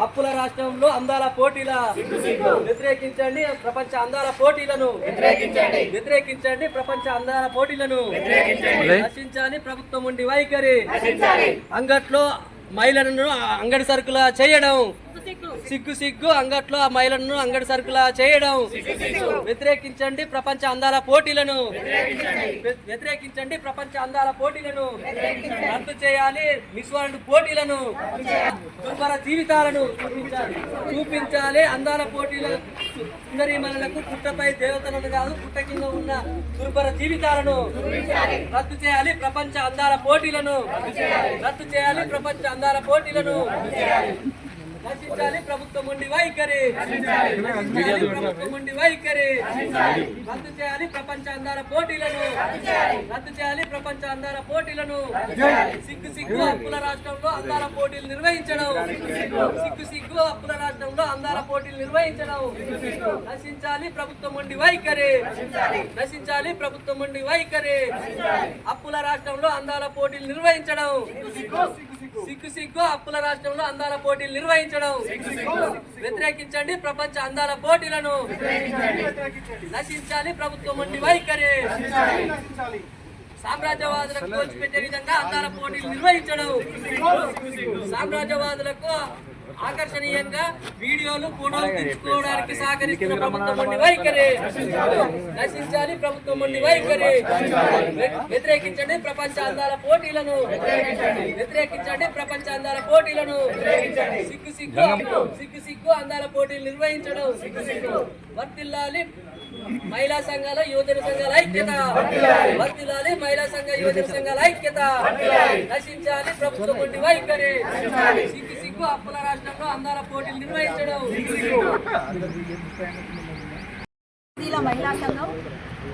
అప్పుల రాష్ట్రంలో అందాల పోటీల వ్యతిరేకించండి ప్రపంచ అందాల పోటీలను వ్యతిరేకించండి ప్రపంచ అందాల పోటీలను నశించాలి ప్రభుత్వం ఉండి వైఖరి అంగట్లో మహిళలను అంగడి సరుకులా చేయడం సిగ్గు అంగట్లో మహిళలను అంగడి సరుకులా చేయడం వ్యతిరేకించండి ప్రపంచ అందాల పోటీలను వ్యతిరేకించండి ప్రపంచ అందాల పోటీలను రద్దు చేయాలి మిస్ వరల్డ్ పోటీలను దుర్భర జీవితాలను చూపించాలి అందాల పోటీల సుందరీమణులకు పుట్టపై దేవతలను కాదు పుట్ట కింద ఉన్న దుర్భర జీవితాలను రద్దు చేయాలి ప్రపంచ అందాల పోటీలను రద్దు చేయాలి ప్రపంచ అందాల పోటీలను నశించాలి ప్రభుత్వం ఉండి వైఖరి ప్రభుత్వం ఉండి వైఖరి రద్దు చేయాలి ప్రపంచ అందాల పోటీలను రద్దు చేయాలి ప్రపంచ అందాల పోటీలను సిగ్గు అప్పుల రాష్ట్రంలో అందాల పోటీలు నిర్వహించడం సిగ్గు అప్పుల రాష్ట్రంలో అందాల పోటీలు నిర్వహించడం నశించాలి ప్రభుత్వం ఉండి వైఖరి నశించాలి ప్రభుత్వం ఉండి వైఖరి అప్పుల రాష్ట్రంలో అందాల పోటీలు నిర్వహించడం సిగ్గు అప్పుల రాష్ట్రంలో అందాల పోటీలు నిర్వహించడం వ్యతిరేకించండి ప్రపంచ అందాల పోటీలను నశించాలి ప్రభుత్వం ఉండి వైఖరి సామ్రాజ్యవాదులకు దోచిపెట్టే విధంగా అందాల పోటీలు నిర్వహించడం సామ్రాజ్యవాదులకు ఆకర్షణీయంగా వీడియోలు ఫోటోలు తీసుకోవడానికి సహకరిస్తున్న ప్రభుత్వం ఉండి వైఖరి నశించాలి ప్రభుత్వం ఉండి వైఖరి వ్యతిరేకించండి ప్రపంచ అందాల పోటీలను వ్యతిరేకించండి ప్రపంచ అందాల పోటీలను సిగ్గు అందాల పోటీలు నిర్వహించడం వర్తిల్లాలి మహిళా సంఘాల యువజన సంఘాల ఐక్యత వర్తిల్లాలి మహిళా సంఘ యువజన సంఘాల ఐక్యత నశించాలి ప్రభుత్వం ఉండి వైఖరి సిగ్గు అప్పుల రాష్ట్రంలో అందాల పోటీలు నిర్వహించడం మహిళా సంఘం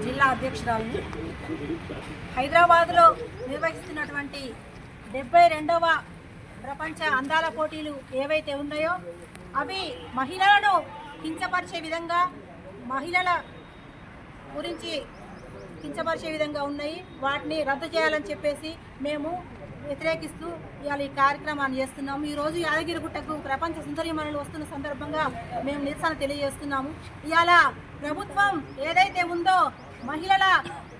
జిల్లా అధ్యక్షురాలు హైదరాబాద్లో నిర్వహిస్తున్నటువంటి 72వ ప్రపంచ అందాల పోటీలు ఏవైతే ఉన్నాయో అవి మహిళలను కించపరిచే విధంగా మహిళల గురించి కించపరిచే విధంగా ఉన్నాయి. వాటిని రద్దు చేయాలని చెప్పేసి మేము వ్యతిరేకిస్తూ ఇవాళ ఈ కార్యక్రమాన్ని చేస్తున్నాము. ఈరోజు యాదగిరిగుట్టకు ప్రపంచ సుందరీమణులు వస్తున్న సందర్భంగా మేము నిరసన తెలియజేస్తున్నాము. ఇవాళ ప్రభుత్వం ఏదైతే ఉందో మహిళల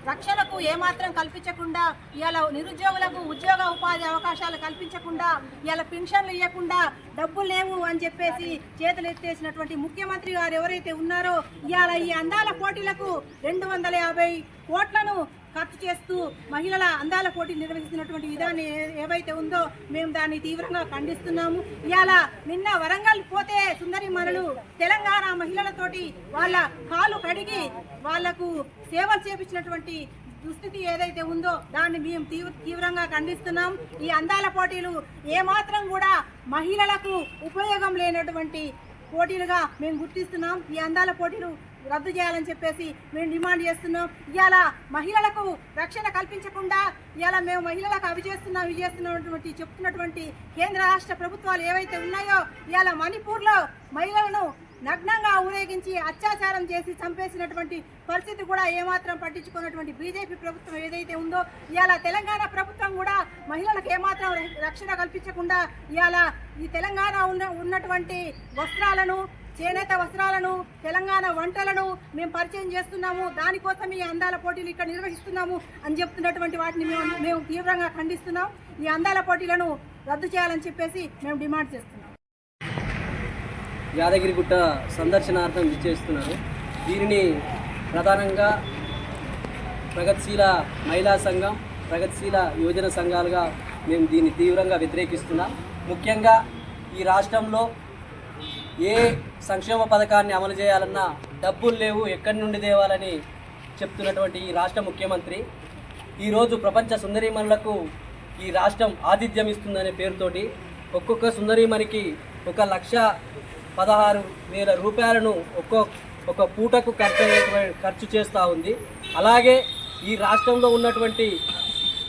రక్షణకు ఏమాత్రం కల్పించకుండా ఇవాళ నిరుద్యోగులకు ఉద్యోగ ఉపాధి అవకాశాలు కల్పించకుండా ఇవాళ పెన్షన్లు ఇవ్వకుండా డబ్బులు లేవు అని చెప్పేసి చేతులు ఎత్తేసినటువంటి ముఖ్యమంత్రి గారు ఎవరైతే ఉన్నారో ఇవాళ ఈ అందాల పోటీలకు 250 కోట్లను ఖర్చు చేస్తూ మహిళల అందాల పోటీలు నిర్వహిస్తున్నటువంటి విధానం ఏవైతే ఉందో మేము దాన్ని తీవ్రంగా ఖండిస్తున్నాము. ఇవాళ నిన్న వరంగల్ పోతే సుందరీమణులు తెలంగాణ మహిళలతోటి వాళ్ళ కాలు కడిగి వాళ్లకు సేవలు చేపించినటువంటి దుస్థితి ఏదైతే ఉందో దాన్ని మేము తీవ్రంగా ఖండిస్తున్నాం. ఈ అందాల పోటీలు ఏమాత్రం కూడా మహిళలకు ఉపయోగం లేనటువంటి పోటీలుగా మేము గుర్తిస్తున్నాం. ఈ అందాల పోటీలు రద్దు చేయాలని చెప్పేసి మేము డిమాండ్ చేస్తున్నాం. ఇవాళ మహిళలకు రక్షణ కల్పించకుండా ఇవాళ మేము మహిళలకు అవి చేస్తున్నటువంటి చెప్తున్నటువంటి కేంద్ర రాష్ట్ర ప్రభుత్వాలు ఏవైతే ఉన్నాయో ఇవాళ మణిపూర్లో మహిళలను నగ్నంగా ఊరేగించి అత్యాచారం చేసి చంపేసినటువంటి పరిస్థితి కూడా ఏమాత్రం పట్టించుకున్నటువంటి బీజేపీ ప్రభుత్వం ఏదైతే ఉందో ఇవాళ తెలంగాణ ప్రభుత్వం కూడా మహిళలకు ఏమాత్రం రక్షణ కల్పించకుండా ఇవాళ ఈ తెలంగాణ ఉన్నటువంటి వస్త్రాలను చేనేత వస్త్రాలను తెలంగాణ వంటలను మేము పరిచయం చేస్తున్నాము. దానికోసం ఈ అందాల పోటీలు ఇక్కడ నిర్వహిస్తున్నాము అని చెప్తున్నటువంటి వాటిని మేము తీవ్రంగా ఖండిస్తున్నాం. ఈ అందాల పోటీలను రద్దు చేయాలని చెప్పేసి మేము డిమాండ్ చేస్తున్నాం. యాదగిరిగుట్ట సందర్శనార్థం విచ్చేస్తున్నారు. దీనిని ప్రధానంగా ప్రగతిశీల మహిళా సంఘం ప్రగతిశీల యువజన సంఘాలుగా మేము దీన్ని తీవ్రంగా వ్యతిరేకిస్తున్నాం. ముఖ్యంగా ఈ రాష్ట్రంలో ఏ సంక్షేమ పథకాన్ని అమలు చేయాలన్నా డబ్బులు లేవు, ఎక్కడి నుండి తేవాలని చెప్తున్నటువంటి ఈ రాష్ట్ర ముఖ్యమంత్రి ఈరోజు ప్రపంచ సుందరీమణులకు ఈ రాష్ట్రం ఆతిథ్యం ఇస్తుందనే పేరుతోటి ఒక్కొక్క సుందరీమణికి 1,16,000 రూపాయలను ఒక్క పూటకు ఖర్చు చేస్తూ ఉంది. అలాగే ఈ రాష్ట్రంలో ఉన్నటువంటి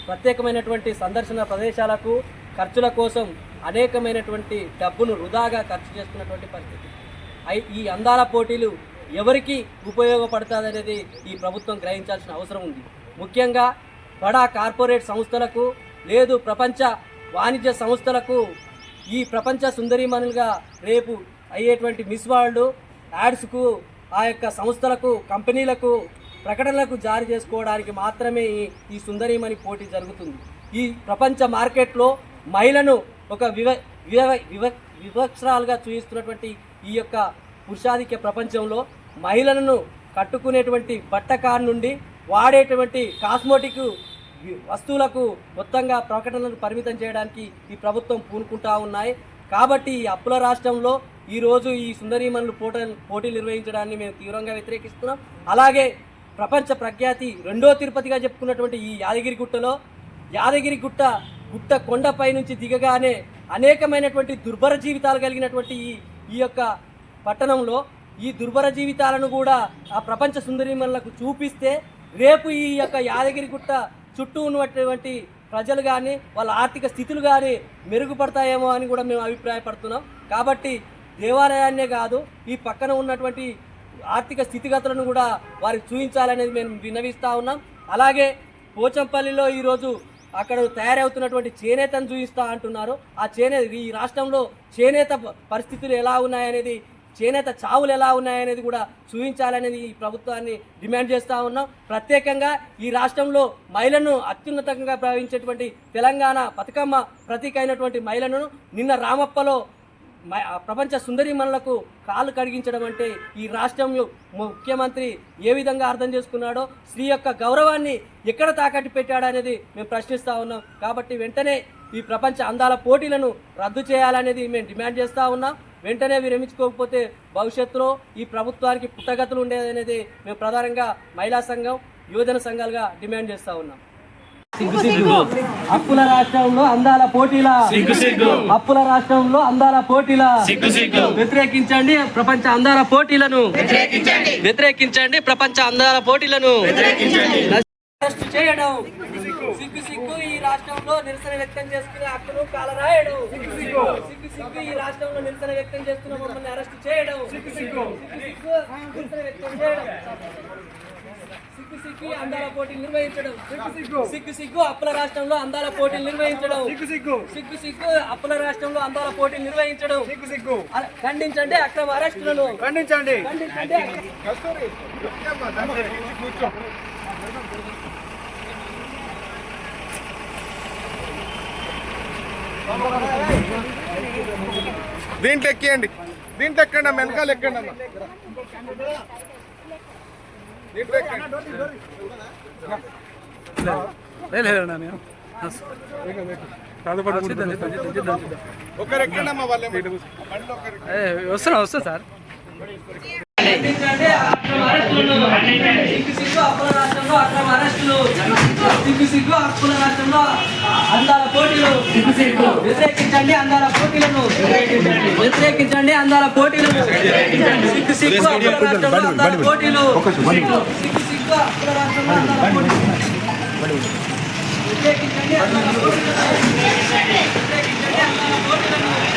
ప్రత్యేకమైనటువంటి సందర్శన ప్రదేశాలకు ఖర్చుల కోసం అనేకమైనటువంటి డబ్బును వృధాగా ఖర్చు చేస్తున్నటువంటి పరిస్థితి. ఈ అందాల పోటీలు ఎవరికి ఉపయోగపడుతుందనేది ఈ ప్రభుత్వం గ్రహించాల్సిన అవసరం ఉంది. ముఖ్యంగా బడా కార్పొరేట్ సంస్థలకు లేదు ప్రపంచ వాణిజ్య సంస్థలకు ఈ ప్రపంచ సుందరీమణులుగా రేపు అయ్యేటువంటి మిస్ వరల్డ్ యాడ్స్కు ఆ యొక్క సంస్థలకు కంపెనీలకు ప్రకటనలకు జారీ చేసుకోవడానికి మాత్రమే ఈ సుందరీమణి పోటీ జరుగుతుంది. ఈ ప్రపంచ మార్కెట్లో మహిళను ఒక వివక్షరాలుగా చూపిస్తున్నటువంటి ఈ యొక్క పురుషాధిక్య ప్రపంచంలో మహిళలను కట్టుకునేటువంటి బట్టకార్ నుండి వాడేటువంటి కాస్మోటిక్ వస్తువులకు మొత్తంగా ప్రకటనలను పరిమితం చేయడానికి ఈ ప్రభుత్వం పూనుకుంటా ఉన్నాయి. కాబట్టి ఈ అప్పుల రాష్ట్రంలో ఈరోజు ఈ సుందరీమణులు పోటీలు నిర్వహించడాన్ని మేము తీవ్రంగా వ్యతిరేకిస్తున్నాం. అలాగే ప్రపంచ ప్రఖ్యాతి రెండో తిరుపతిగా చెప్పుకున్నటువంటి ఈ యాదగిరి గుట్ట కొండపై నుంచి దిగగానే అనేకమైనటువంటి దుర్భర జీవితాలు కలిగినటువంటి ఈ యొక్క పట్టణంలో ఈ దుర్భర జీవితాలను కూడా ఆ ప్రపంచ సుందరీమణులకు చూపిస్తే రేపు ఈ యొక్క యాదగిరి గుట్ట చుట్టూ ఉన్నటువంటి ప్రజలు కానీ వాళ్ళ ఆర్థిక స్థితులు కానీ మెరుగుపడతాయేమో అని కూడా మేము అభిప్రాయపడుతున్నాం. కాబట్టి దేవాలయాన్నే కాదు ఈ పక్కన ఉన్నటువంటి ఆర్థిక స్థితిగతులను కూడా వారికి చూపించాలనేది మేము విన్నవిస్తూ ఉన్నాం. అలాగే పోచంపల్లిలో ఈరోజు అక్కడ తయారవుతున్నటువంటి చేనేతను చూపిస్తూ అంటున్నారు. ఈ రాష్ట్రంలో చేనేత పరిస్థితులు ఎలా ఉన్నాయనేది, చేనేత చావులు ఎలా ఉన్నాయనేది కూడా చూపించాలనేది ఈ ప్రభుత్వాన్ని డిమాండ్ చేస్తూ ఉన్నాం. ప్రత్యేకంగా ఈ రాష్ట్రంలో మహిళను అత్యున్నతంగా భావించేటువంటి తెలంగాణ బతుకమ్మ ప్రతీక అయినటువంటి మహిళను నిన్న రామప్పలో ప్రపంచ సుందరీమణులకు కాలు కడిగించడం అంటే ఈ రాష్ట్రం ముఖ్యమంత్రి ఏ విధంగా అర్థం చేసుకున్నాడో, స్త్రీ యొక్క గౌరవాన్ని ఎక్కడ తాకట్టు పెట్టాడనేది మేము ప్రశ్నిస్తూ ఉన్నాం. కాబట్టి వెంటనే ఈ ప్రపంచ అందాల పోటీలను రద్దు చేయాలనేది మేము డిమాండ్ చేస్తూ ఉన్నాం. వెంటనే విరమించుకోకపోతే భవిష్యత్తులో ఈ ప్రభుత్వానికి పుట్టగతులు ఉండేదనేది మేము ప్రధానంగా మహిళా సంఘం, యువజన సంఘాలుగా డిమాండ్ చేస్తూ ఉన్నాం. అప్పుల రాష్ట్రంలో అందాల పోటీల అప్పుల రాష్ట్రంలో అందాల పోటీల వ్యతిరేకించండి ప్రపంచ అందాల పోటీలను వ్యతిరేకించండి ప్రపంచ అందాల పోటీలను అరెస్ట్ చేయడం సిగ్గు ఈ రాష్ట్రంలో నిరసన వ్యక్తం చేసుకునే హక్కును కాలరాయడం సిగ్గు ఈ రాష్ట్రంలో నిరసన వ్యక్తం చేస్తున్న మమ్మల్ని అరెస్ట్ చేయడం నిరసన వ్యక్తం చేయడం సిగ్గు అందాల పోటీలు నిర్వహించడం సిగ్గు అప్పుల రాష్ట్రంలో అందాల పోటీలు నిర్వహించడం సిగ్గు అప్పుల రాష్ట్రంలో అందాల పోటీలు నిర్వహించడం ఖండించండి అక్రమ అరెస్టులను ఖండించండి దీంట్లో ఎక్కండి అమ్మ వెనకాల ఎక్కండి అమ్మ దీంట్లో ఒకరు ఎక్కండి అమ్మ వాళ్ళు వస్తున్నా సార్ సిగ్గు అప్పుల రాష్ట్రంలో అందాల పోటీలు వ్యతిరేకించండి అందాల పోటీలను వ్యతిరేకించండి అందాల పోటీలను సిగ్గు అప్పుల రాష్ట్రంలో అందాల పోటీలు సిగ్గు అప్పుల రాష్ట్రంలో అందాల పోటీలు వ్యతిరేకించండి అందాల పోటీలను వ్యతిరేకించండి అందాల పోటీలను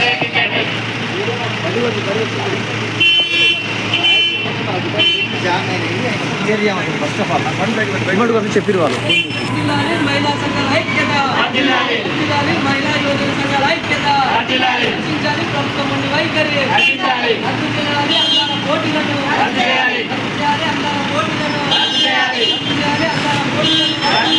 చెప్పారు వాళ్ళు మహిళా సంఘాల ఐక్యత మహిళా యువజన సంఘాల ఐక్యత రక్షించాలి ప్రభుత్వం ఉండి వైఖరి రద్దు చేయాలి అందాల పోటీలను రద్దు చేయాలి అందాల పోటీలను రద్దు చేయాలి అందాల పోటీలను